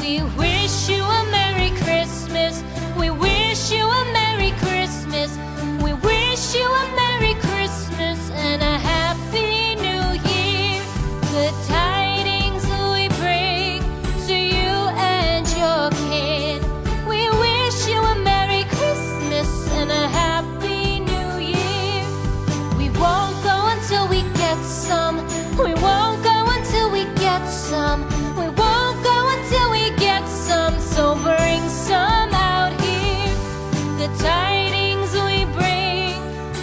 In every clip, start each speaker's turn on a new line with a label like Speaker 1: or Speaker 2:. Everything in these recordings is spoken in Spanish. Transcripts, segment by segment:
Speaker 1: We wish you a Merry Christmas. We wish you a Merry Christmas. We wish you a Merry Christmas and a Happy New Year. Good tidings we bring to you and your kin. We wish you a Merry Christmas and a Happy New Year. We won't go until we get some. We won't go until we get some. We won't go until we get some. So bring some out here. The tidings we bring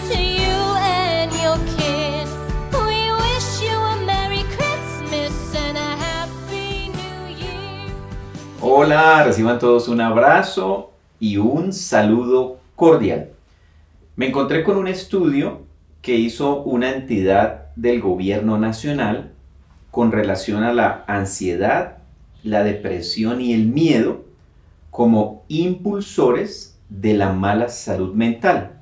Speaker 1: to you and your kin. We wish you a Merry Christmas and a Happy New Year.
Speaker 2: Hola, reciban todos un abrazo y un saludo cordial. Me encontré con un estudio que hizo una entidad del gobierno nacional con relación a la ansiedad, la depresión y el miedo como impulsores de la mala salud mental,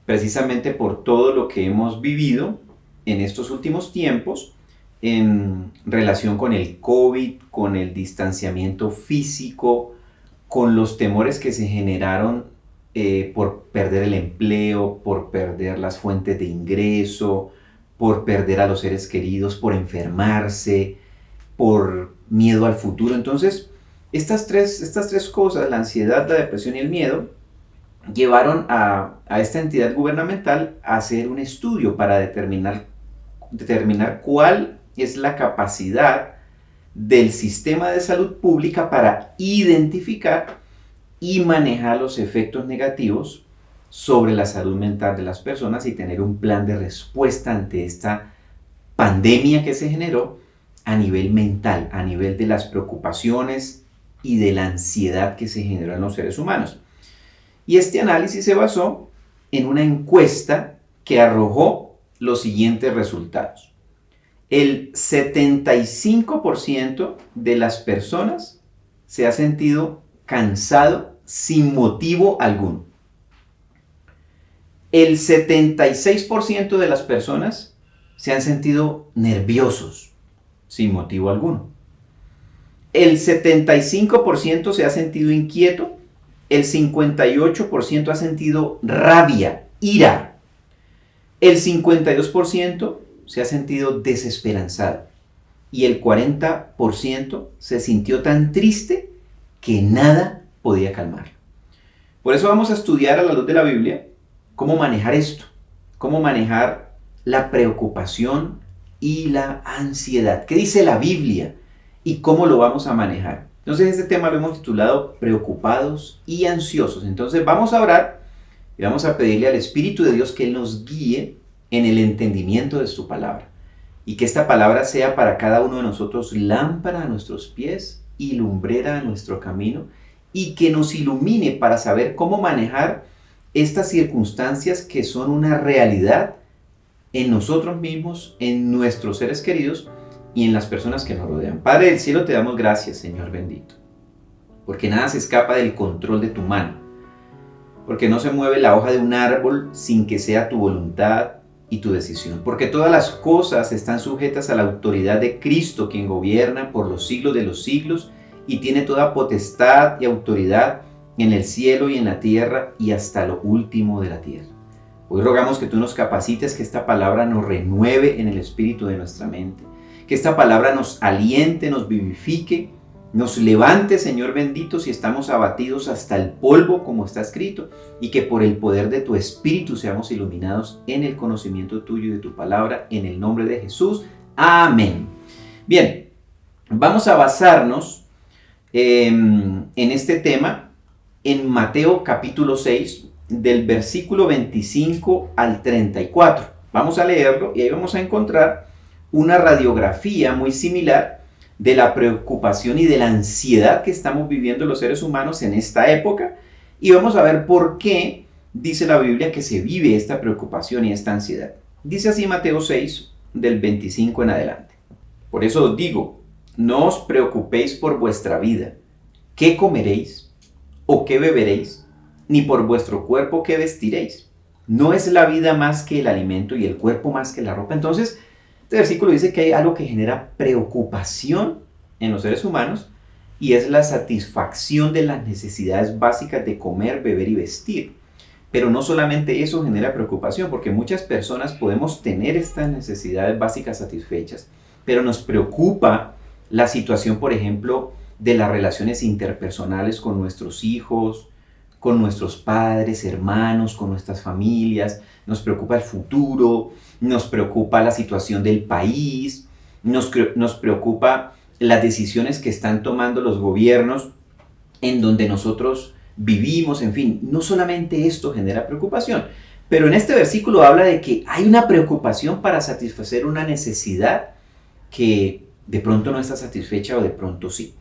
Speaker 2: precisamente por todo lo que hemos vivido en estos últimos tiempos en relación con el COVID, con el distanciamiento físico, con los temores que se generaron por perder el empleo, por perder las fuentes de ingreso, por perder a los seres queridos, por enfermarse, por miedo al futuro. Entonces, estas tres cosas, la ansiedad, la depresión y el miedo, llevaron a esta entidad gubernamental a hacer un estudio para determinar cuál es la capacidad del sistema de salud pública para identificar y manejar los efectos negativos sobre la salud mental de las personas y tener un plan de respuesta ante esta pandemia que se generó a nivel mental, a nivel de las preocupaciones y de la ansiedad que se generó en los seres humanos. Y este análisis se basó en una encuesta que arrojó los siguientes resultados. El 75% de las personas se ha sentido cansado sin motivo alguno. El 76% de las personas se han sentido nerviosos sin motivo alguno. El 75% se ha sentido inquieto. El 58% ha sentido rabia, ira. El 52% se ha sentido desesperanzado. Y el 40% se sintió tan triste que nada podía calmarlo. Por eso vamos a estudiar a la luz de la Biblia cómo manejar esto, cómo manejar la preocupación y la ansiedad. ¿Qué dice la Biblia y cómo lo vamos a manejar? Entonces este tema lo hemos titulado Preocupados y Ansiosos. Entonces vamos a orar y vamos a pedirle al Espíritu de Dios que Él nos guíe en el entendimiento de su palabra y que esta palabra sea para cada uno de nosotros lámpara a nuestros pies y lumbrera a nuestro camino, y que nos ilumine para saber cómo manejar estas circunstancias que son una realidad en nosotros mismos, en nuestros seres queridos y en las personas que nos rodean. Padre del cielo, te damos gracias, Señor bendito, porque nada se escapa del control de tu mano, porque no se mueve la hoja de un árbol sin que sea tu voluntad y tu decisión, porque todas las cosas están sujetas a la autoridad de Cristo, quien gobierna por los siglos de los siglos y tiene toda potestad y autoridad en el cielo y en la tierra y hasta lo último de la tierra. Hoy rogamos que tú nos capacites, que esta palabra nos renueve en el espíritu de nuestra mente, que esta palabra nos aliente, nos vivifique, nos levante, Señor bendito, si estamos abatidos hasta el polvo, como está escrito, y que por el poder de tu espíritu seamos iluminados en el conocimiento tuyo y de tu palabra, en el nombre de Jesús. Amén. Bien, vamos a basarnos en este tema en Mateo capítulo 6, del versículo 25 al 34. Vamos a leerlo y ahí vamos a encontrar una radiografía muy similar de la preocupación y de la ansiedad que estamos viviendo los seres humanos en esta época, y vamos a ver por qué dice la Biblia que se vive esta preocupación y esta ansiedad. Dice así Mateo 6, del 25 en adelante. Por eso os digo, no os preocupéis por vuestra vida, qué comeréis o qué beberéis, ni por vuestro cuerpo qué vestiréis. ¿No es la vida más que el alimento y el cuerpo más que la ropa? Entonces, este versículo dice que hay algo que genera preocupación en los seres humanos y es la satisfacción de las necesidades básicas de comer, beber y vestir. Pero no solamente eso genera preocupación, porque muchas personas podemos tener estas necesidades básicas satisfechas, pero nos preocupa la situación, por ejemplo, de las relaciones interpersonales con nuestros hijos, con nuestros padres, hermanos, con nuestras familias. Nos preocupa el futuro, nos preocupa la situación del país, nos preocupa las decisiones que están tomando los gobiernos en donde nosotros vivimos. En fin, no solamente esto genera preocupación, pero en este versículo habla de que hay una preocupación para satisfacer una necesidad que de pronto no está satisfecha o de pronto sí.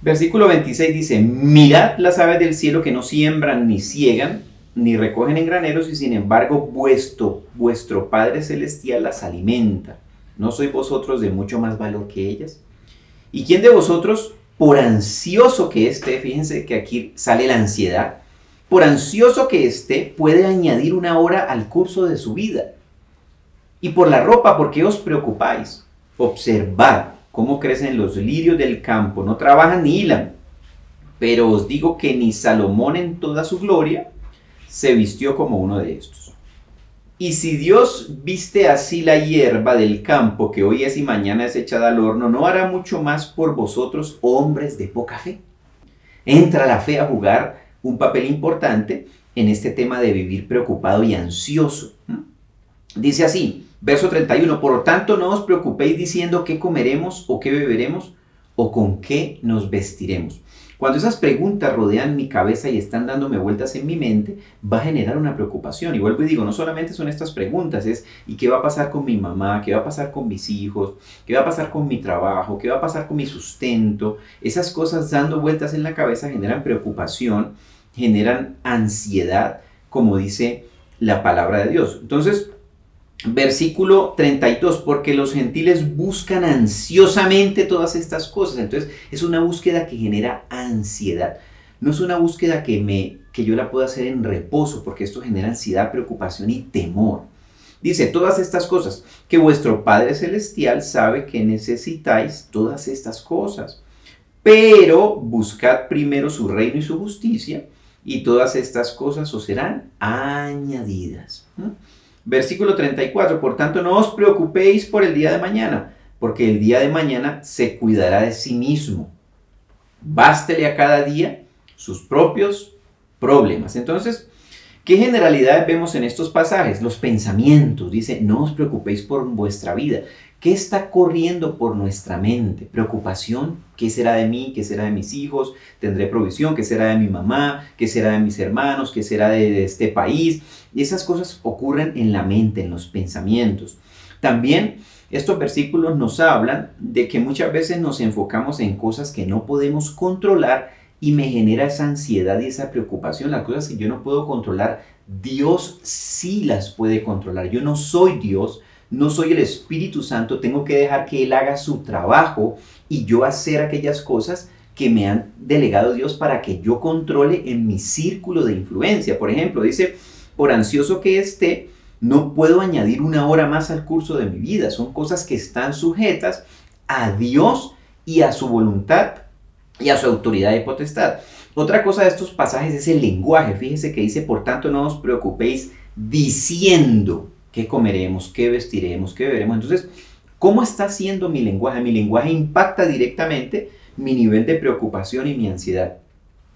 Speaker 2: Versículo 26 dice: mirad las aves del cielo, que no siembran ni ciegan ni recogen en graneros, y sin embargo vuestro Padre Celestial las alimenta. ¿No sois vosotros de mucho más valor que ellas? ¿Y quién de vosotros, por ansioso que esté, fíjense que aquí sale la ansiedad, por ansioso que esté, puede añadir una hora al curso de su vida? Y por la ropa, ¿por qué os preocupáis? Observad cómo crecen los lirios del campo, no trabajan ni hilan. Pero os digo que ni Salomón en toda su gloria se vistió como uno de estos. Y si Dios viste así la hierba del campo, que hoy es y mañana es echada al horno, ¿no hará mucho más por vosotros, hombres de poca fe? Entra la fe a jugar un papel importante en este tema de vivir preocupado y ansioso. Dice así, verso 31, por tanto no os preocupéis diciendo qué comeremos o qué beberemos o con qué nos vestiremos. Cuando esas preguntas rodean mi cabeza y están dándome vueltas en mi mente, va a generar una preocupación. Y vuelvo y digo, no solamente son estas preguntas, es ¿y qué va a pasar con mi mamá? ¿Qué va a pasar con mis hijos? ¿Qué va a pasar con mi trabajo? ¿Qué va a pasar con mi sustento? Esas cosas dando vueltas en la cabeza generan preocupación, generan ansiedad, como dice la palabra de Dios. Entonces, versículo 32, porque los gentiles buscan ansiosamente todas estas cosas. Entonces es una búsqueda que genera ansiedad. No es una búsqueda que yo la pueda hacer en reposo, porque esto genera ansiedad, preocupación y temor. Dice, todas estas cosas, que vuestro Padre Celestial sabe que necesitáis todas estas cosas. Pero buscad primero su reino y su justicia, y todas estas cosas os serán añadidas. Versículo 34, por tanto no os preocupéis por el día de mañana, porque el día de mañana se cuidará de sí mismo. Bástele a cada día sus propios problemas. Entonces, ¿qué generalidades vemos en estos pasajes? Los pensamientos. Dice, no os preocupéis por vuestra vida. ¿Qué está corriendo por nuestra mente? Preocupación. ¿Qué será de mí? ¿Qué será de mis hijos? ¿Tendré provisión? ¿Qué será de mi mamá? ¿Qué será de mis hermanos? ¿Qué será de este país? Y esas cosas ocurren en la mente, en los pensamientos. También estos versículos nos hablan de que muchas veces nos enfocamos en cosas que no podemos controlar y me genera esa ansiedad y esa preocupación. Las cosas que yo no puedo controlar, Dios sí las puede controlar. Yo no soy Dios, no soy el Espíritu Santo, tengo que dejar que Él haga su trabajo y yo hacer aquellas cosas que me han delegado Dios para que yo controle en mi círculo de influencia. Por ejemplo, dice, por ansioso que esté, no puedo añadir una hora más al curso de mi vida. Son cosas que están sujetas a Dios y a su voluntad y a su autoridad y potestad. Otra cosa de estos pasajes es el lenguaje. Fíjese que dice, por tanto no os preocupéis diciendo qué comeremos, qué vestiremos, qué beberemos. Entonces, ¿cómo está siendo mi lenguaje? Mi lenguaje impacta directamente mi nivel de preocupación y mi ansiedad.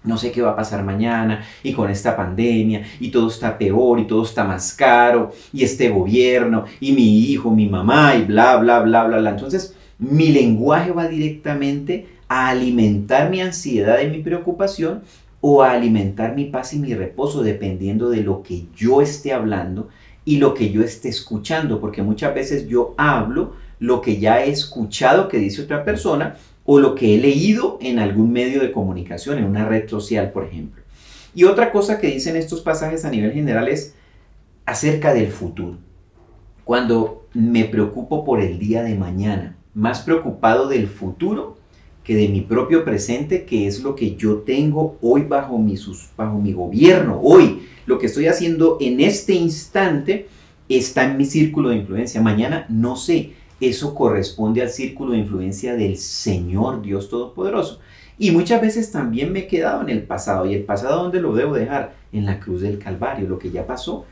Speaker 2: No sé qué va a pasar mañana y con esta pandemia y todo está peor y todo está más caro y este gobierno y mi hijo, mi mamá y bla, bla, bla, bla, bla. Entonces, mi lenguaje va directamente a alimentar mi ansiedad y mi preocupación o a alimentar mi paz y mi reposo dependiendo de lo que yo esté hablando y lo que yo esté escuchando, porque muchas veces yo hablo lo que ya he escuchado que dice otra persona o lo que he leído en algún medio de comunicación, en una red social, por ejemplo. Y otra cosa que dicen estos pasajes a nivel general es acerca del futuro. Cuando me preocupo por el día de mañana, más preocupado del futuro que de mi propio presente, que es lo que yo tengo hoy bajo mi gobierno. Hoy, lo que estoy haciendo en este instante está en mi círculo de influencia. Mañana no sé. eso corresponde al círculo de influencia del Señor Dios Todopoderoso. Y muchas veces también me he quedado en el pasado. ¿Y el pasado dónde lo debo dejar? En la cruz del Calvario. Lo que ya pasó,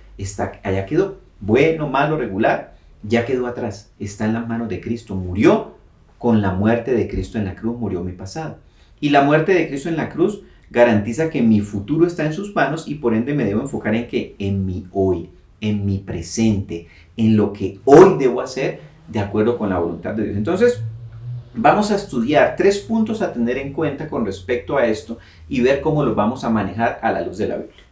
Speaker 2: allá quedó. Bueno, malo, regular, ya quedó atrás. Está en las manos de Cristo. Murió con la muerte de Cristo en la cruz, murió mi pasado. Y la muerte de Cristo en la cruz garantiza que mi futuro está en sus manos y por ende me debo enfocar en qué? En mi hoy, en mi presente, en lo que hoy debo hacer de acuerdo con la voluntad de Dios. Entonces, vamos a estudiar 3 puntos a tener en cuenta con respecto a esto y ver cómo los vamos a manejar a la luz de la Biblia.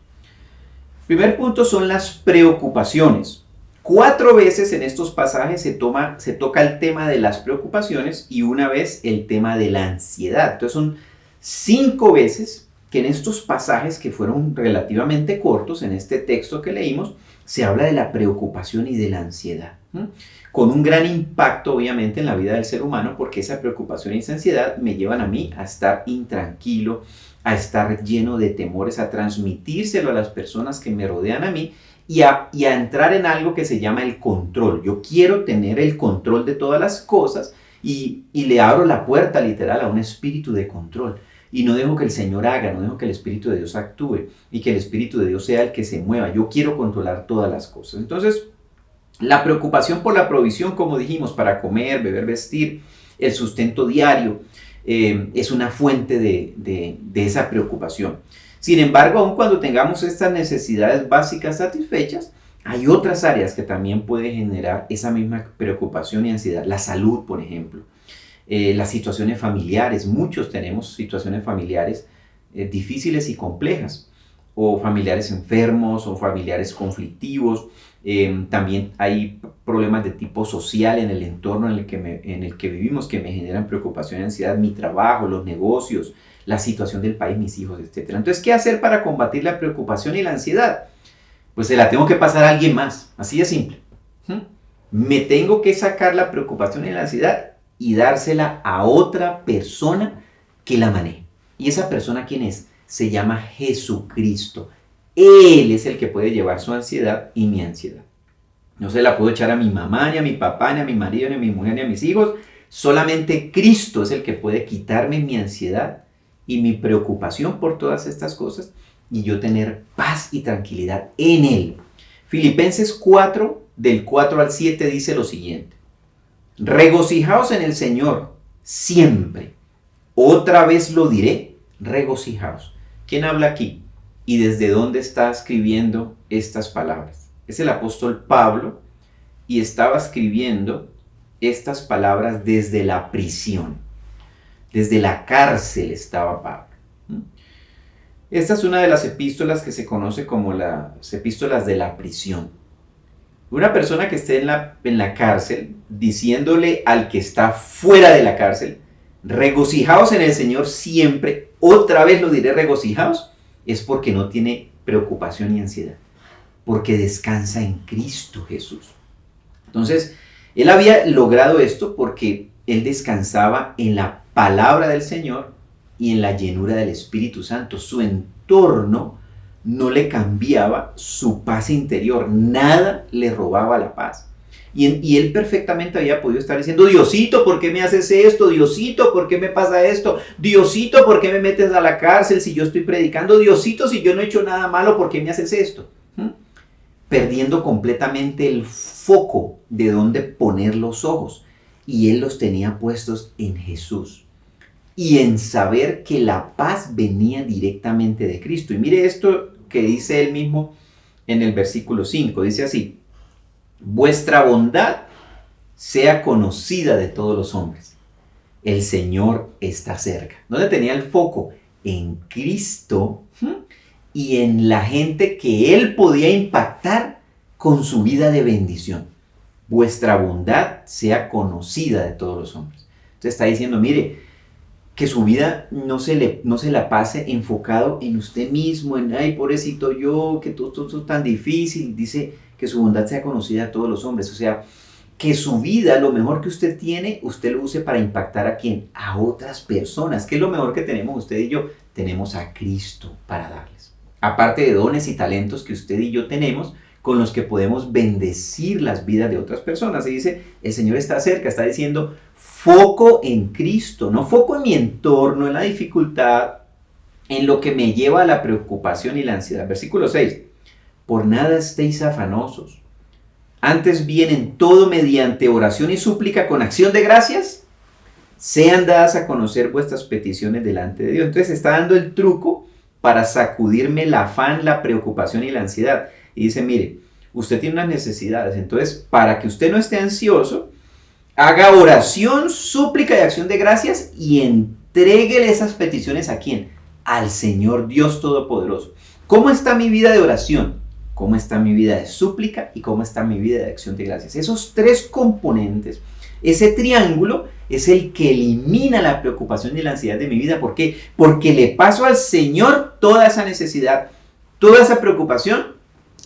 Speaker 2: Primer punto son las preocupaciones. 4 veces en estos pasajes se toca el tema de las preocupaciones y una vez el tema de la ansiedad. Entonces son 5 veces que en estos pasajes que fueron relativamente cortos, en este texto que leímos, se habla de la preocupación y de la ansiedad. Con un gran impacto obviamente en la vida del ser humano porque esa preocupación y esa ansiedad me llevan a mí a estar intranquilo, a estar lleno de temores, a transmitírselo a las personas que me rodean a mí y a entrar en algo que se llama el control. Yo quiero tener el control de todas las cosas y le abro la puerta literal a un espíritu de control. Y no dejo que el Señor haga, no dejo que el Espíritu de Dios actúe y que el Espíritu de Dios sea el que se mueva. Yo quiero controlar todas las cosas. Entonces, la preocupación por la provisión, como dijimos, para comer, beber, vestir, el sustento diario, es una fuente de esa preocupación. Sin embargo, aun cuando tengamos estas necesidades básicas satisfechas, hay otras áreas que también pueden generar esa misma preocupación y ansiedad. La salud, por ejemplo. Las situaciones familiares, muchos tenemos situaciones familiares difíciles y complejas, o familiares enfermos, o familiares conflictivos. También hay problemas de tipo social en el entorno en el que vivimos que me generan preocupación y ansiedad, mi trabajo, los negocios, la situación del país, mis hijos, etc. Entonces, ¿qué hacer para combatir la preocupación y la ansiedad? Pues se la tengo que pasar a alguien más, así de simple. Me tengo que sacar la preocupación y la ansiedad y dársela a otra persona que la maneje. ¿Y esa persona quién es? Se llama Jesucristo. Él es el que puede llevar su ansiedad y mi ansiedad. No se la puedo echar a mi mamá, ni a mi papá, ni a mi marido, ni a mi mujer, ni a mis hijos. Solamente Cristo es el que puede quitarme mi ansiedad y mi preocupación por todas estas cosas y yo tener paz y tranquilidad en Él. Filipenses 4, del 4 al 7 dice lo siguiente. Regocijaos en el Señor siempre. Otra vez lo diré, regocijaos. ¿Quién habla aquí? ¿Y desde dónde está escribiendo estas palabras? Es el apóstol Pablo y estaba escribiendo estas palabras desde la prisión. Desde la cárcel estaba Pablo. Esta es una de las epístolas que se conoce como las epístolas de la prisión. Una persona que esté en la cárcel diciéndole al que está fuera de la cárcel, regocijaos en el Señor siempre, otra vez lo diré, regocijaos, es porque no tiene preocupación y ansiedad, porque descansa en Cristo Jesús. Entonces, él había logrado esto porque él descansaba en la palabra del Señor y en la llenura del Espíritu Santo. Su entorno no le cambiaba su paz interior, nada le robaba la paz. Y él perfectamente había podido estar diciendo, Diosito, ¿por qué me haces esto? Diosito, ¿por qué me pasa esto? Diosito, ¿por qué me metes a la cárcel si yo estoy predicando? Diosito, si yo no he hecho nada malo, ¿por qué me haces esto? Perdiendo completamente el foco de dónde poner los ojos. Y él los tenía puestos en Jesús. Y en saber que la paz venía directamente de Cristo. Y mire esto que dice él mismo en el versículo 5. Dice así, vuestra bondad sea conocida de todos los hombres. El Señor está cerca. ¿Dónde tenía el foco? En Cristo y en la gente que él podía impactar con su vida de bendición. Vuestra bondad sea conocida de todos los hombres. Entonces está diciendo, mire, que su vida no se la pase enfocado en usted mismo, en, ay, pobrecito yo, que todo es tan difícil. Dice que su bondad sea conocida a todos los hombres. O sea, que su vida, lo mejor que usted tiene, usted lo use para impactar ¿a quién? A otras personas. ¿Qué es lo mejor que tenemos usted y yo? Tenemos a Cristo para darles. Aparte de dones y talentos que usted y yo tenemos, con los que podemos bendecir las vidas de otras personas. Y dice, el Señor está cerca, está diciendo, foco en Cristo, no foco en mi entorno, en la dificultad, en lo que me lleva a la preocupación y la ansiedad. Versículo 6, por nada estéis afanosos, antes bien en todo mediante oración y súplica con acción de gracias, sean dadas a conocer vuestras peticiones delante de Dios. Entonces está dando el truco para sacudirme el afán, la preocupación y la ansiedad. Y dice, mire, usted tiene unas necesidades, entonces para que usted no esté ansioso, haga oración, súplica y acción de gracias y entréguele esas peticiones ¿a quién? Al Señor Dios Todopoderoso. ¿Cómo está mi vida de oración? ¿Cómo está mi vida de súplica? ¿Y cómo está mi vida de acción de gracias? Esos tres componentes, ese triángulo es el que elimina la preocupación y la ansiedad de mi vida. ¿Por qué? Porque le paso al Señor toda esa necesidad, toda esa preocupación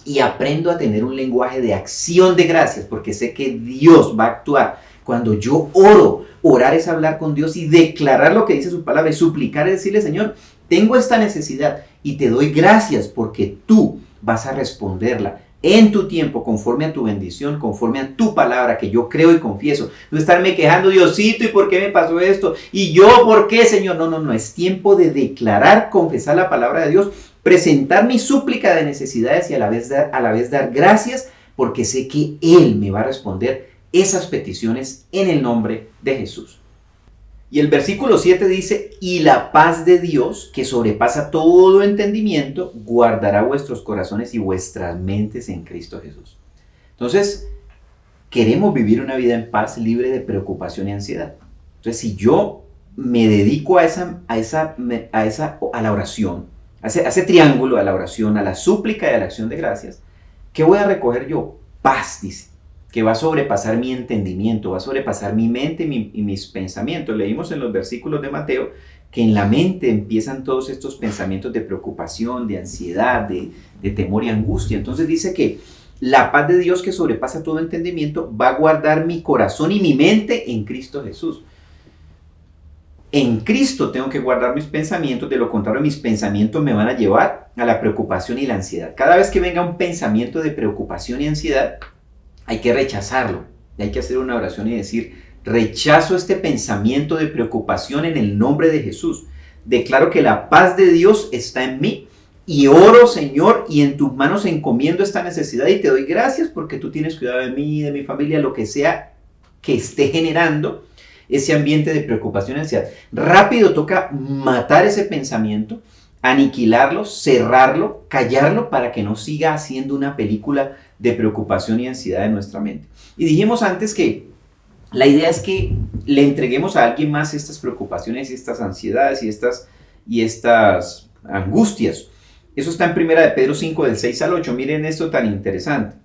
Speaker 2: y aprendo a tener un lenguaje de acción de gracias porque sé que Dios va a actuar. Cuando yo oro, orar es hablar con Dios y declarar lo que dice su palabra y suplicar es decirle, Señor, tengo esta necesidad y te doy gracias porque tú vas a responderla en tu tiempo, conforme a tu bendición, conforme a tu palabra que yo creo y confieso. No estarme quejando, Diosito, ¿y por qué me pasó esto? ¿Y yo por qué, Señor? No, es tiempo de declarar, confesar la palabra de Dios, presentar mi súplica de necesidades y a la vez dar gracias porque sé que Él me va a responder esas peticiones en el nombre de Jesús. Y el versículo 7 dice, y la paz de Dios, que sobrepasa todo entendimiento, guardará vuestros corazones y vuestras mentes en Cristo Jesús. Entonces, queremos vivir una vida en paz, libre de preocupación y ansiedad. Entonces, si yo me dedico a la oración, a ese triángulo, a la oración, a la súplica y a la acción de gracias, ¿qué voy a recoger yo? Paz, dice, que va a sobrepasar mi entendimiento, va a sobrepasar mi mente y mis pensamientos. Leímos en los versículos de Mateo que en la mente empiezan todos estos pensamientos de preocupación, de ansiedad, de temor y angustia. Entonces dice que la paz de Dios que sobrepasa todo entendimiento va a guardar mi corazón y mi mente en Cristo Jesús. En Cristo tengo que guardar mis pensamientos, de lo contrario mis pensamientos me van a llevar a la preocupación y la ansiedad. Cada vez que venga un pensamiento de preocupación y ansiedad, hay que rechazarlo, hay que hacer una oración y decir, rechazo este pensamiento de preocupación en el nombre de Jesús. Declaro que la paz de Dios está en mí y oro, Señor, y en tus manos encomiendo esta necesidad y te doy gracias porque tú tienes cuidado de mí, de mi familia, lo que sea que esté generando ese ambiente de preocupación y ansiedad. Rápido toca matar ese pensamiento, aniquilarlo, cerrarlo, callarlo para que no siga haciendo una película de preocupación y ansiedad en nuestra mente. Y dijimos antes que la idea es que le entreguemos a alguien más estas preocupaciones y estas ansiedades y estas angustias. Eso está en 1 Pedro 5 del 6 al 8. Miren esto tan interesante.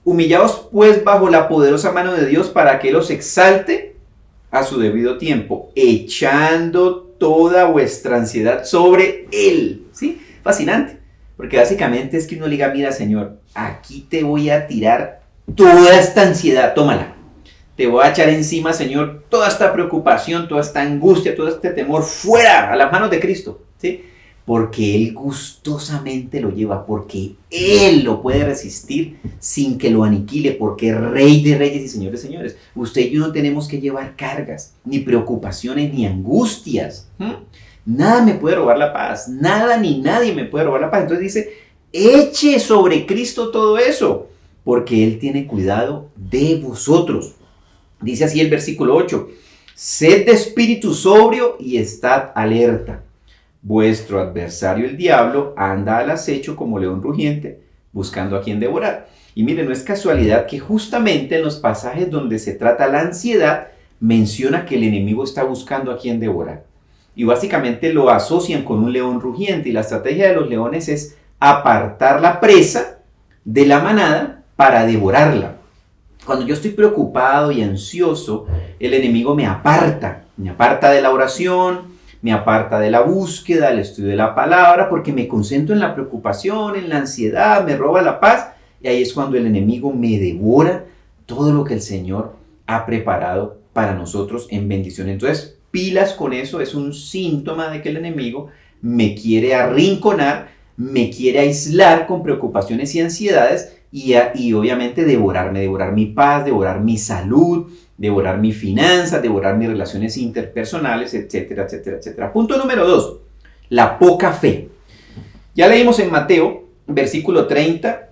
Speaker 2: Humillaos pues bajo la poderosa mano de Dios para que Él os exalte a su debido tiempo, echando toda vuestra ansiedad sobre Él. ¿Sí? Fascinante. Porque básicamente es que uno le diga, mira, Señor, aquí te voy a tirar toda esta ansiedad, tómala. Te voy a echar encima, Señor, toda esta preocupación, toda esta angustia, todo este temor, fuera, a las manos de Cristo, ¿sí? Porque Él gustosamente lo lleva, porque Él lo puede resistir sin que lo aniquile, porque es Rey de Reyes y Señor de Señores. Usted y yo no tenemos que llevar cargas, ni preocupaciones, ni angustias. Nada me puede robar la paz, nada ni nadie me puede robar la paz. Entonces dice, eche sobre Cristo todo eso, porque Él tiene cuidado de vosotros. Dice así el versículo 8, sed de espíritu sobrio y estad alerta. Vuestro adversario el diablo anda al acecho como león rugiente, buscando a quien devorar. Y miren, no es casualidad que justamente en los pasajes donde se trata la ansiedad, menciona que el enemigo está buscando a quien devorar. Y básicamente lo asocian con un león rugiente. Y la estrategia de los leones es apartar la presa de la manada para devorarla. Cuando yo estoy preocupado y ansioso, el enemigo me aparta de la oración, me aparta de la búsqueda, del estudio de la palabra, porque me concentro en la preocupación, en la ansiedad, me roba la paz. Y ahí es cuando el enemigo me devora todo lo que el Señor ha preparado para nosotros en bendición. Entonces, pilas con eso, es un síntoma de que el enemigo me quiere arrinconar, me quiere aislar con preocupaciones y ansiedades y obviamente devorar mi paz, devorar mi salud, devorar mis finanzas, devorar mis relaciones interpersonales, etcétera, etcétera, etcétera. Punto número 2, la poca fe. Ya leímos en Mateo, versículo 30,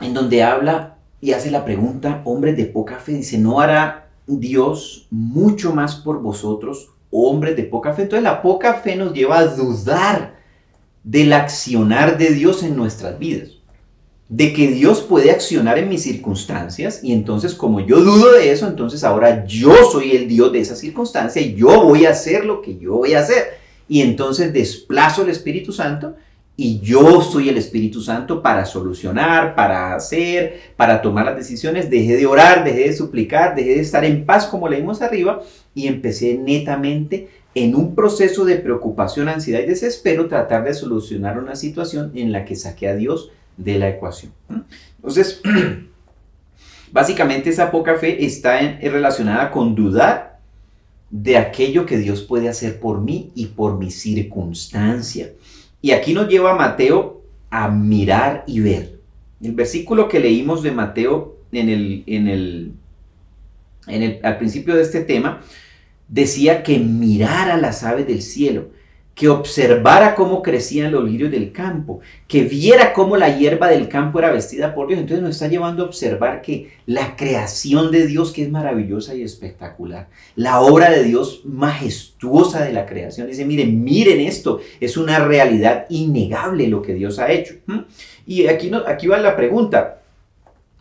Speaker 2: en donde habla y hace la pregunta, hombres de poca fe, dice, ¿no hará Dios mucho más por vosotros, hombres de poca fe? Entonces la poca fe nos lleva a dudar del accionar de Dios en nuestras vidas, de que Dios puede accionar en mis circunstancias, y entonces como yo dudo de eso, entonces ahora yo soy el Dios de esa circunstancia y yo voy a hacer lo que yo voy a hacer, y entonces desplazo el Espíritu Santo y yo soy el Espíritu Santo para solucionar, para hacer, para tomar las decisiones. Dejé de orar, dejé de suplicar, dejé de estar en paz como leímos arriba y empecé netamente en un proceso de preocupación, ansiedad y desespero, tratar de solucionar una situación en la que saqué a Dios de la ecuación. Entonces, básicamente esa poca fe está relacionada con dudar de aquello que Dios puede hacer por mí y por mi circunstancia. Y aquí nos lleva Mateo a mirar y ver. El versículo que leímos de Mateo al principio de este tema decía que mirara las aves del cielo, que observara cómo crecían los lirios del campo, que viera cómo la hierba del campo era vestida por Dios. Entonces nos está llevando a observar que la creación de Dios, que es maravillosa y espectacular, la obra de Dios majestuosa de la creación, dice, miren esto, es una realidad innegable lo que Dios ha hecho. Y aquí va la pregunta,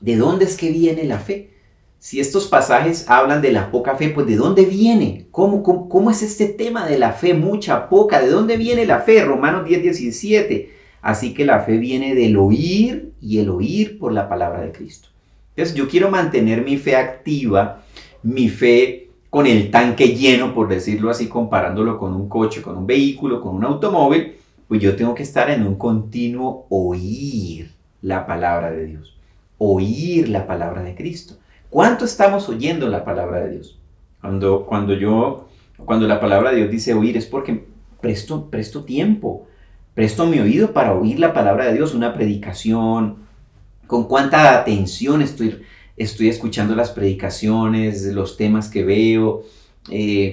Speaker 2: ¿de dónde es que viene la fe? Si estos pasajes hablan de la poca fe, pues ¿de dónde viene? ¿Cómo es este tema de la fe? Mucha, poca. ¿De dónde viene la fe? Romanos 10:17. Así que la fe viene del oír y el oír por la palabra de Cristo. Entonces yo quiero mantener mi fe activa, mi fe con el tanque lleno, por decirlo así, comparándolo con un coche, con un vehículo, con un automóvil, pues yo tengo que estar en un continuo oír la palabra de Dios, oír la palabra de Cristo. ¿Cuánto estamos oyendo la palabra de Dios? Cuando la palabra de Dios dice oír, es porque presto tiempo, presto mi oído para oír la palabra de Dios, una predicación. ¿Con cuánta atención estoy escuchando las predicaciones, los temas que veo?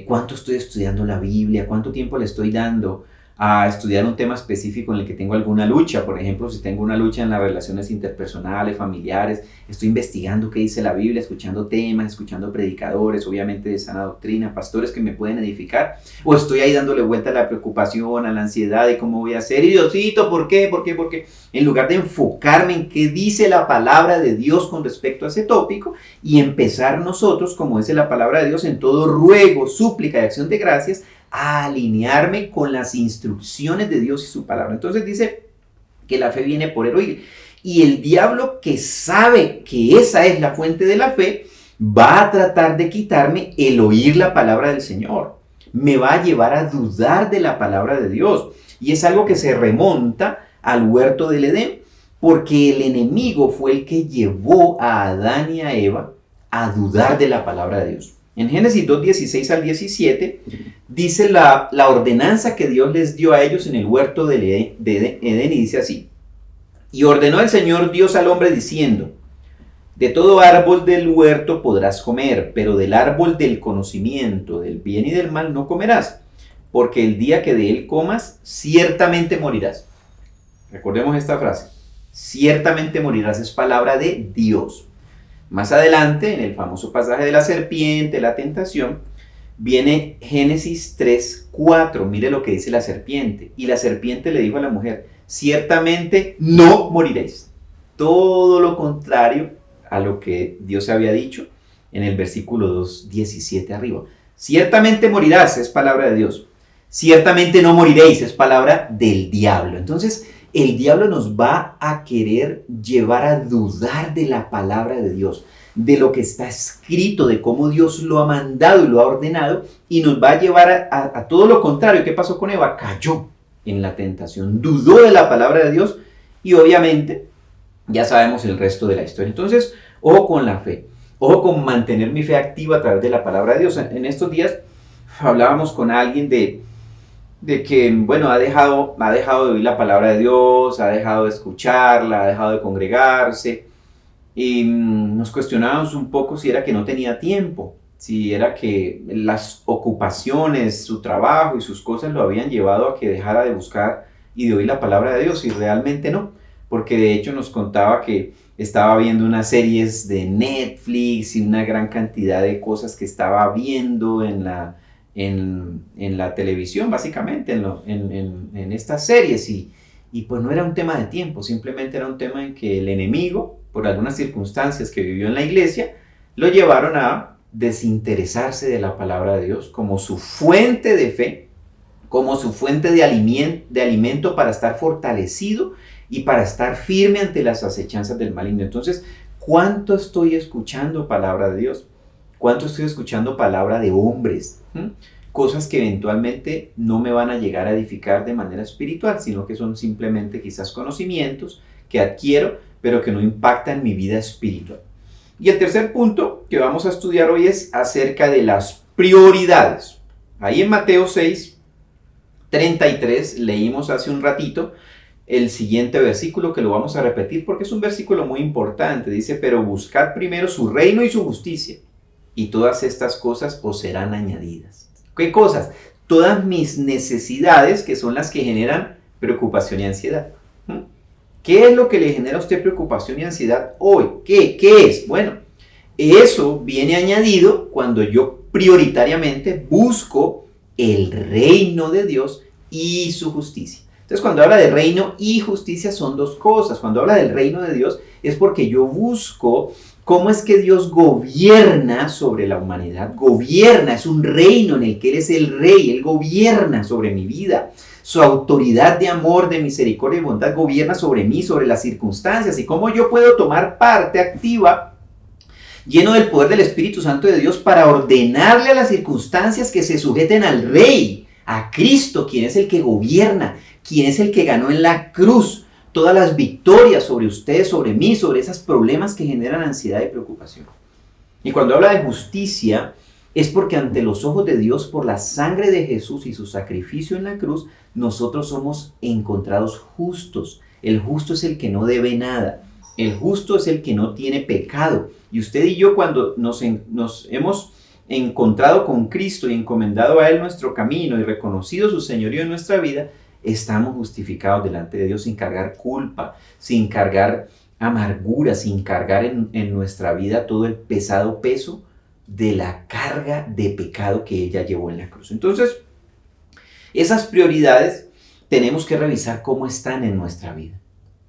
Speaker 2: ¿Cuánto estoy estudiando la Biblia? ¿Cuánto tiempo le estoy dando a estudiar un tema específico en el que tengo alguna lucha? Por ejemplo, si tengo una lucha en las relaciones interpersonales, familiares, estoy investigando qué dice la Biblia, escuchando temas, escuchando predicadores, obviamente de sana doctrina, pastores que me pueden edificar, o estoy ahí dándole vuelta a la preocupación, a la ansiedad de cómo voy a hacer, y Diosito, ¿por qué? En lugar de enfocarme en qué dice la palabra de Dios con respecto a ese tópico, y empezar nosotros, como dice la palabra de Dios, en todo ruego, súplica y acción de gracias, a alinearme con las instrucciones de Dios y su palabra. Entonces dice que la fe viene por el oír. Y el diablo, que sabe que esa es la fuente de la fe, va a tratar de quitarme el oír la palabra del Señor. Me va a llevar a dudar de la palabra de Dios. Y es algo que se remonta al huerto del Edén, porque el enemigo fue el que llevó a Adán y a Eva a dudar de la palabra de Dios. En Génesis 2:16 al 17 dice la ordenanza que Dios les dio a ellos en el huerto de Edén, y dice así: y ordenó el Señor Dios al hombre diciendo, de todo árbol del huerto podrás comer, pero del árbol del conocimiento del bien y del mal no comerás, porque el día que de él comas, ciertamente morirás. Recordemos esta frase, ciertamente morirás, es palabra de Dios. Más adelante, en el famoso pasaje de la serpiente, la tentación, viene Génesis 3:4. Mire lo que dice la serpiente. Y la serpiente le dijo a la mujer, ciertamente no moriréis. Todo lo contrario a lo que Dios había dicho en el versículo 2:17 arriba. Ciertamente morirás, es palabra de Dios. Ciertamente no moriréis, es palabra del diablo. Entonces, el diablo nos va a querer llevar a dudar de la palabra de Dios, de lo que está escrito, de cómo Dios lo ha mandado y lo ha ordenado, y nos va a llevar a todo lo contrario. ¿Qué pasó con Eva? Cayó en la tentación, dudó de la palabra de Dios, y obviamente ya sabemos el resto de la historia. Entonces, ojo con la fe, ojo con mantener mi fe activa a través de la palabra de Dios. En estos días hablábamos con alguien de de que, bueno, ha dejado de oír la palabra de Dios, ha dejado de escucharla, ha dejado de congregarse. Y nos cuestionábamos un poco si era que no tenía tiempo, si era que las ocupaciones, su trabajo y sus cosas lo habían llevado a que dejara de buscar y de oír la palabra de Dios, y realmente no, porque de hecho nos contaba que estaba viendo unas series de Netflix y una gran cantidad de cosas que estaba viendo en la televisión, básicamente, en estas series, y pues no era un tema de tiempo, simplemente era un tema en que el enemigo, por algunas circunstancias que vivió en la iglesia, lo llevaron a desinteresarse de la palabra de Dios como su fuente de fe, como su fuente de alimento para estar fortalecido y para estar firme ante las acechanzas del maligno. Entonces, ¿cuánto estoy escuchando palabra de Dios? ¿Cuánto estoy escuchando palabra de hombres? Cosas que eventualmente no me van a llegar a edificar de manera espiritual, sino que son simplemente quizás conocimientos que adquiero, pero que no impactan mi vida espiritual. Y el tercer punto que vamos a estudiar hoy es acerca de las prioridades. Ahí en Mateo 6:33 leímos hace un ratito el siguiente versículo, que lo vamos a repetir porque es un versículo muy importante. Dice: pero buscad primero su reino y su justicia, y todas estas cosas os serán añadidas. ¿Qué cosas? Todas mis necesidades, que son las que generan preocupación y ansiedad. ¿Qué es lo que le genera a usted preocupación y ansiedad hoy? ¿Qué es? Bueno, eso viene añadido cuando yo prioritariamente busco el reino de Dios y su justicia. Entonces, cuando habla de reino y justicia son dos cosas. Cuando habla del reino de Dios es porque yo busco cómo es que Dios gobierna sobre la humanidad. Gobierna, es un reino en el que Él es el rey, Él gobierna sobre mi vida. Su autoridad de amor, de misericordia y bondad gobierna sobre mí, sobre las circunstancias, y cómo yo puedo tomar parte activa, lleno del poder del Espíritu Santo de Dios, para ordenarle a las circunstancias que se sujeten al Rey, a Cristo, quien es el que gobierna, quien es el que ganó en la cruz todas las victorias sobre usted, sobre mí, sobre esos problemas que generan ansiedad y preocupación. Y cuando habla de justicia, es porque ante los ojos de Dios, por la sangre de Jesús y su sacrificio en la cruz, nosotros somos encontrados justos. El justo es el que no debe nada. El justo es el que no tiene pecado. Y usted y yo, cuando nos hemos encontrado con Cristo y encomendado a Él nuestro camino y reconocido su señorío en nuestra vida, estamos justificados delante de Dios sin cargar culpa, sin cargar amargura, sin cargar en nuestra vida todo el pesado peso de la carga de pecado que ella llevó en la cruz. Entonces, esas prioridades tenemos que revisar cómo están en nuestra vida.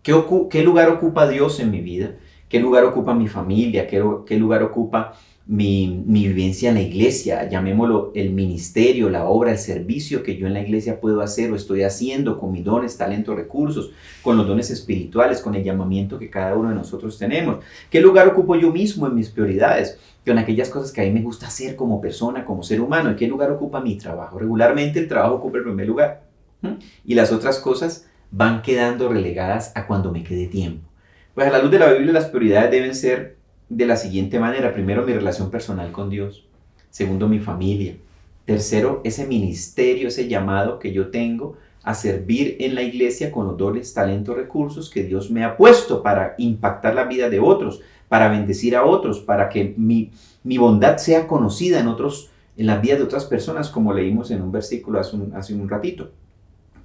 Speaker 2: ¿Qué lugar ocupa Dios en mi vida? ¿Qué lugar ocupa mi familia? ¿Qué lugar ocupa mi vivencia en la iglesia? Llamémoslo el ministerio, la obra, el servicio que yo en la iglesia puedo hacer o estoy haciendo con mis dones, talentos, recursos, con los dones espirituales, con el llamamiento que cada uno de nosotros tenemos. ¿Qué lugar ocupo yo mismo en mis prioridades? Con aquellas cosas que a mí me gusta hacer como persona, como ser humano. ¿En qué lugar ocupa mi trabajo? Regularmente el trabajo ocupa el primer lugar. Y las otras cosas van quedando relegadas a cuando me quede tiempo. Pues a la luz de la Biblia, las prioridades deben ser de la siguiente manera. Primero, mi relación personal con Dios. Segundo, mi familia. Tercero, ese ministerio, ese llamado que yo tengo a servir en la iglesia con los dones, talentos, recursos que Dios me ha puesto para impactar la vida de otros, para bendecir a otros, para que mi bondad sea conocida en las vidas de otras personas, como leímos en un versículo hace un ratito.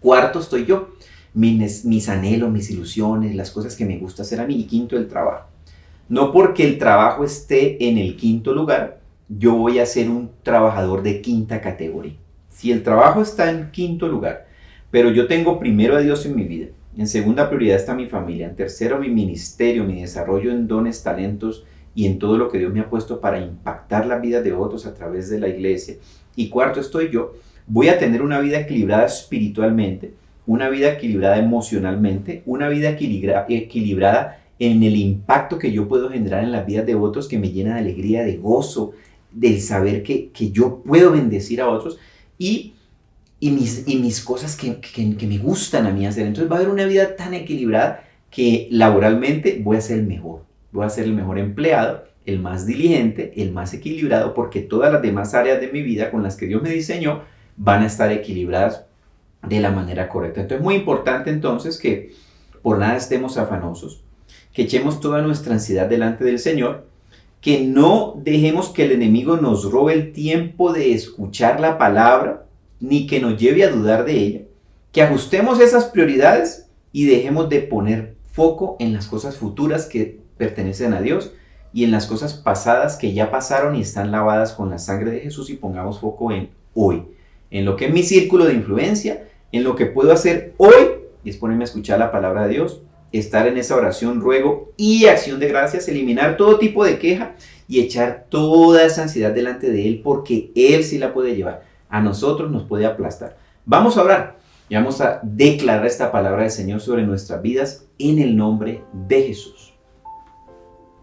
Speaker 2: Cuarto, estoy yo. Mis anhelos, mis ilusiones, las cosas que me gusta hacer a mí. Y quinto, el trabajo. No porque el trabajo esté en el quinto lugar, yo voy a ser un trabajador de quinta categoría. Si el trabajo está en quinto lugar, pero yo tengo primero a Dios en mi vida, en segunda prioridad está mi familia, en tercero mi ministerio, mi desarrollo en dones, talentos y en todo lo que Dios me ha puesto para impactar la vida de otros a través de la iglesia, y cuarto estoy yo, voy a tener una vida equilibrada espiritualmente, una vida equilibrada emocionalmente, una vida equilibrada en el impacto que yo puedo generar en las vidas de otros, que me llena de alegría, de gozo, del saber que yo puedo bendecir a otros, y mis cosas que me gustan a mí hacer. Entonces va a haber una vida tan equilibrada que laboralmente voy a ser el mejor. Voy a ser el mejor empleado, el más diligente, el más equilibrado, porque todas las demás áreas de mi vida con las que Dios me diseñó van a estar equilibradas de la manera correcta. Entonces es muy importante entonces que por nada estemos afanosos, que echemos toda nuestra ansiedad delante del Señor, que no dejemos que el enemigo nos robe el tiempo de escuchar la palabra, ni que nos lleve a dudar de ella, que ajustemos esas prioridades y dejemos de poner foco en las cosas futuras que pertenecen a Dios y en las cosas pasadas que ya pasaron y están lavadas con la sangre de Jesús, y pongamos foco en hoy, en lo que es mi círculo de influencia, en lo que puedo hacer hoy, y es ponerme a escuchar la palabra de Dios, estar en esa oración, ruego y acción de gracias, eliminar todo tipo de queja y echar toda esa ansiedad delante de Él, porque Él sí la puede llevar. A nosotros nos puede aplastar. Vamos a orar y vamos a declarar esta palabra del Señor sobre nuestras vidas en el nombre de Jesús.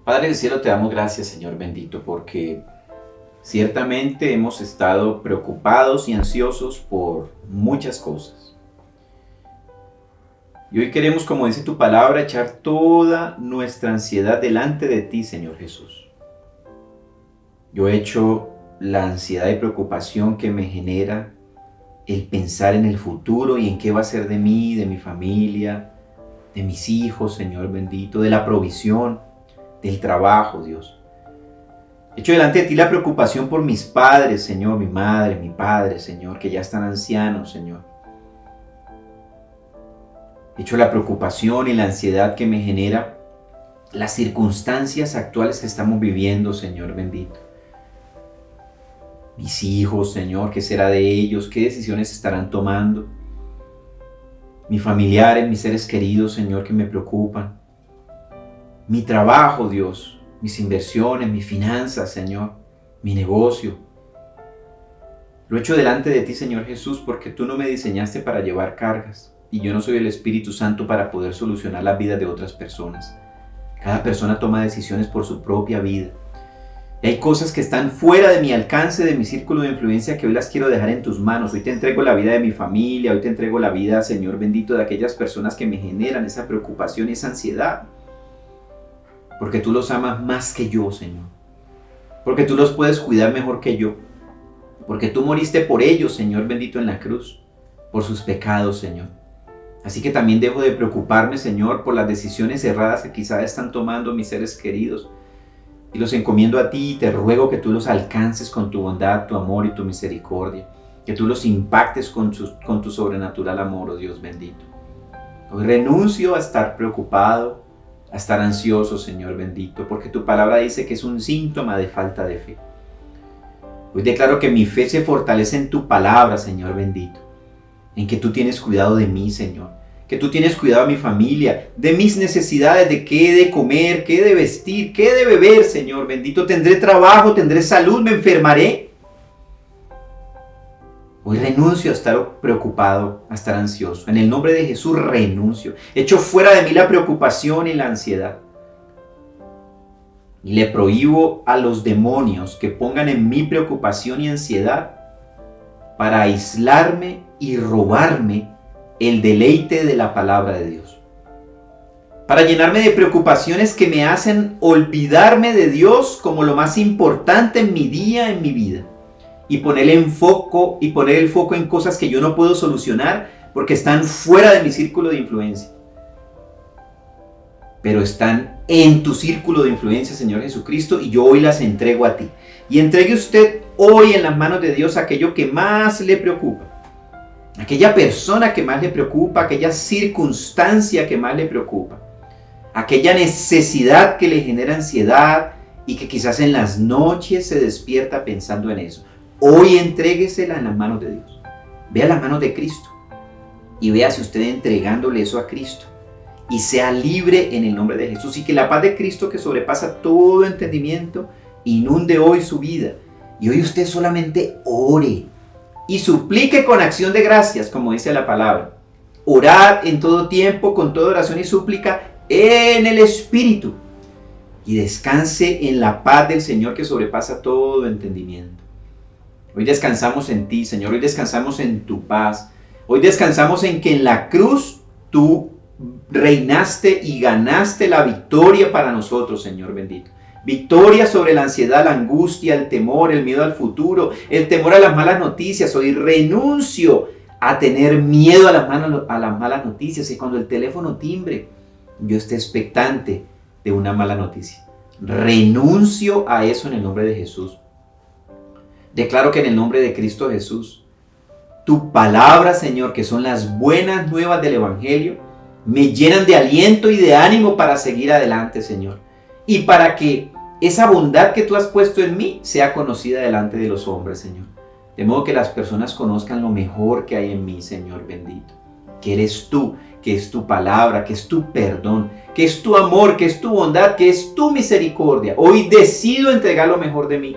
Speaker 2: Padre del cielo, te damos gracias, Señor bendito, porque ciertamente hemos estado preocupados y ansiosos por muchas cosas. Y hoy queremos, como dice tu palabra, echar toda nuestra ansiedad delante de ti, Señor Jesús. Yo echo la ansiedad y preocupación que me genera el pensar en el futuro y en qué va a ser de mí, de mi familia, de mis hijos, Señor bendito, de la provisión, del trabajo, Dios. Echo delante de ti la preocupación por mis padres, Señor, mi madre, mi padre, Señor, que ya están ancianos, Señor. Echo la preocupación y la ansiedad que me genera las circunstancias actuales que estamos viviendo, Señor bendito. Mis hijos, Señor, ¿qué será de ellos? ¿Qué decisiones estarán tomando? Mis familiares, mis seres queridos, Señor, que me preocupan. Mi trabajo, Dios, mis inversiones, mis finanzas, Señor, mi negocio. Lo echo delante de ti, Señor Jesús, porque tú no me diseñaste para llevar cargas y yo no soy el Espíritu Santo para poder solucionar las vidas de otras personas. Cada persona toma decisiones por su propia vida. Y hay cosas que están fuera de mi alcance, de mi círculo de influencia, que hoy las quiero dejar en tus manos. Hoy te entrego la vida de mi familia, hoy te entrego la vida, Señor bendito, de aquellas personas que me generan esa preocupación y esa ansiedad. Porque tú los amas más que yo, Señor. Porque tú los puedes cuidar mejor que yo. Porque tú moriste por ellos, Señor bendito, en la cruz. Por sus pecados, Señor. Así que también dejo de preocuparme, Señor, por las decisiones erradas que quizás están tomando mis seres queridos. Y los encomiendo a ti y te ruego que tú los alcances con tu bondad, tu amor y tu misericordia. Que tú los impactes con tu sobrenatural amor, oh Dios bendito. Hoy renuncio a estar preocupado, a estar ansioso, Señor bendito, porque tu palabra dice que es un síntoma de falta de fe. Hoy declaro que mi fe se fortalece en tu palabra, Señor bendito, en que tú tienes cuidado de mí, Señor, que tú tienes cuidado de mi familia, de mis necesidades, de qué he de comer, qué he de vestir, qué he de beber, Señor bendito. Tendré trabajo, tendré salud, me enfermaré. Hoy renuncio a estar preocupado, a estar ansioso. En el nombre de Jesús renuncio. Echo fuera de mí la preocupación y la ansiedad. Y le prohíbo a los demonios que pongan en mí preocupación y ansiedad para aislarme y robarme el deleite de la palabra de Dios. Para llenarme de preocupaciones que me hacen olvidarme de Dios como lo más importante en mi día, en mi vida. Y poner el foco en cosas que yo no puedo solucionar porque están fuera de mi círculo de influencia. Pero están en tu círculo de influencia, Señor Jesucristo, y yo hoy las entrego a ti. Y entregue usted hoy en las manos de Dios aquello que más le preocupa. Aquella persona que más le preocupa, aquella circunstancia que más le preocupa. Aquella necesidad que le genera ansiedad y que quizás en las noches se despierta pensando en eso. Hoy entréguesela en las manos de Dios. Vea las manos de Cristo y véase usted entregándole eso a Cristo. Y sea libre en el nombre de Jesús. Y que la paz de Cristo, que sobrepasa todo entendimiento, inunde hoy su vida. Y hoy usted solamente ore y suplique con acción de gracias, como dice la palabra. Orad en todo tiempo, con toda oración y súplica, en el Espíritu. Y descanse en la paz del Señor, que sobrepasa todo entendimiento. Hoy descansamos en ti, Señor. Hoy descansamos en tu paz. Hoy descansamos en que en la cruz tú reinaste y ganaste la victoria para nosotros, Señor bendito. Victoria sobre la ansiedad, la angustia, el temor, el miedo al futuro, el temor a las malas noticias. Hoy renuncio a tener miedo a las malas noticias, y cuando el teléfono timbre, yo esté expectante de una mala noticia. Renuncio a eso en el nombre de Jesús. Declaro que en el nombre de Cristo Jesús, tu palabra, Señor, que son las buenas nuevas del Evangelio, me llenan de aliento y de ánimo para seguir adelante, Señor. Y para que esa bondad que tú has puesto en mí sea conocida delante de los hombres, Señor. De modo que las personas conozcan lo mejor que hay en mí, Señor bendito. Que eres tú, que es tu palabra, que es tu perdón, que es tu amor, que es tu bondad, que es tu misericordia. Hoy decido entregar lo mejor de mí.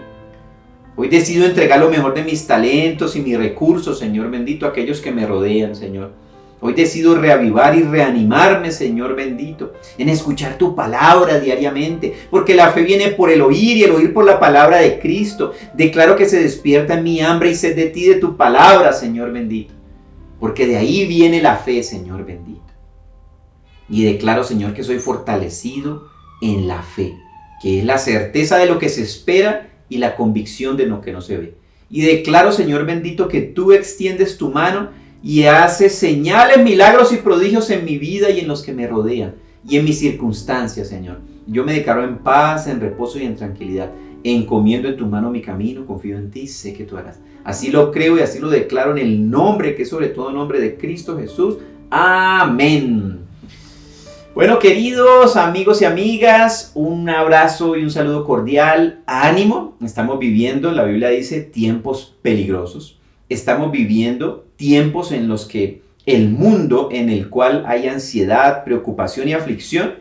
Speaker 2: Hoy decido entregar lo mejor de mis talentos y mis recursos, Señor bendito, a aquellos que me rodean, Señor. Hoy decido reavivar y reanimarme, Señor bendito, en escuchar tu palabra diariamente, porque la fe viene por el oír y el oír por la palabra de Cristo. Declaro que se despierta en mi hambre y sed de ti, de tu palabra, Señor bendito, porque de ahí viene la fe, Señor bendito. Y declaro, Señor, que soy fortalecido en la fe, que es la certeza de lo que se espera y la convicción de lo que no se ve. Y declaro, Señor bendito, que tú extiendes tu mano y haces señales, milagros y prodigios en mi vida y en los que me rodean y en mis circunstancias, Señor. Yo me declaro en paz, en reposo y en tranquilidad. Encomiendo en tu mano mi camino, confío en ti, sé que tú harás. Así lo creo y así lo declaro en el nombre que es sobre todo nombre de Cristo Jesús. Amén. Bueno, queridos amigos y amigas, un abrazo y un saludo cordial. Ánimo, estamos viviendo, la Biblia dice, tiempos peligrosos. Estamos viviendo tiempos en los que el mundo en el cual hay ansiedad, preocupación y aflicción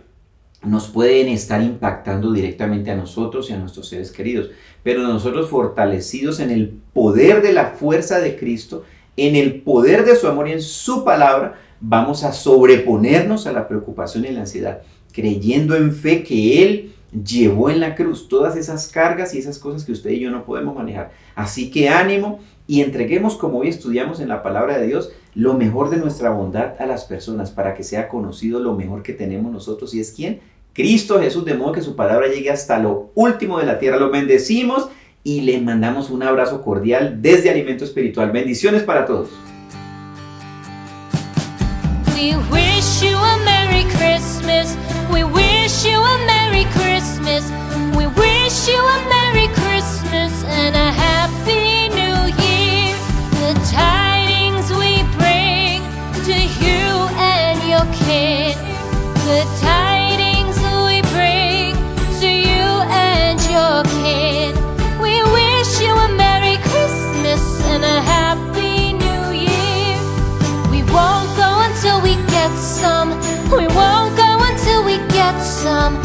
Speaker 2: nos pueden estar impactando directamente a nosotros y a nuestros seres queridos. Pero nosotros, fortalecidos en el poder de la fuerza de Cristo, en el poder de su amor y en su palabra, vamos a sobreponernos a la preocupación y la ansiedad, creyendo en fe que Él llevó en la cruz todas esas cargas y esas cosas que usted y yo no podemos manejar. Así que ánimo y entreguemos, como hoy estudiamos en la palabra de Dios, lo mejor de nuestra bondad a las personas para que sea conocido lo mejor que tenemos nosotros. ¿Y es quién? Cristo Jesús, de modo que su palabra llegue hasta lo último de la tierra. Los bendecimos y les mandamos un abrazo cordial desde Alimento Espiritual. Bendiciones para todos.
Speaker 1: We wish you a Merry Christmas. We wish you a Merry Christmas. We wish you a Merry Christmas and a Happy New Year. The tidings we bring to you and your kin. The tidings we bring to you and your kin. We wish you a Merry Christmas and a Happy New Year. We won't go until we get some. We won't go until we get some.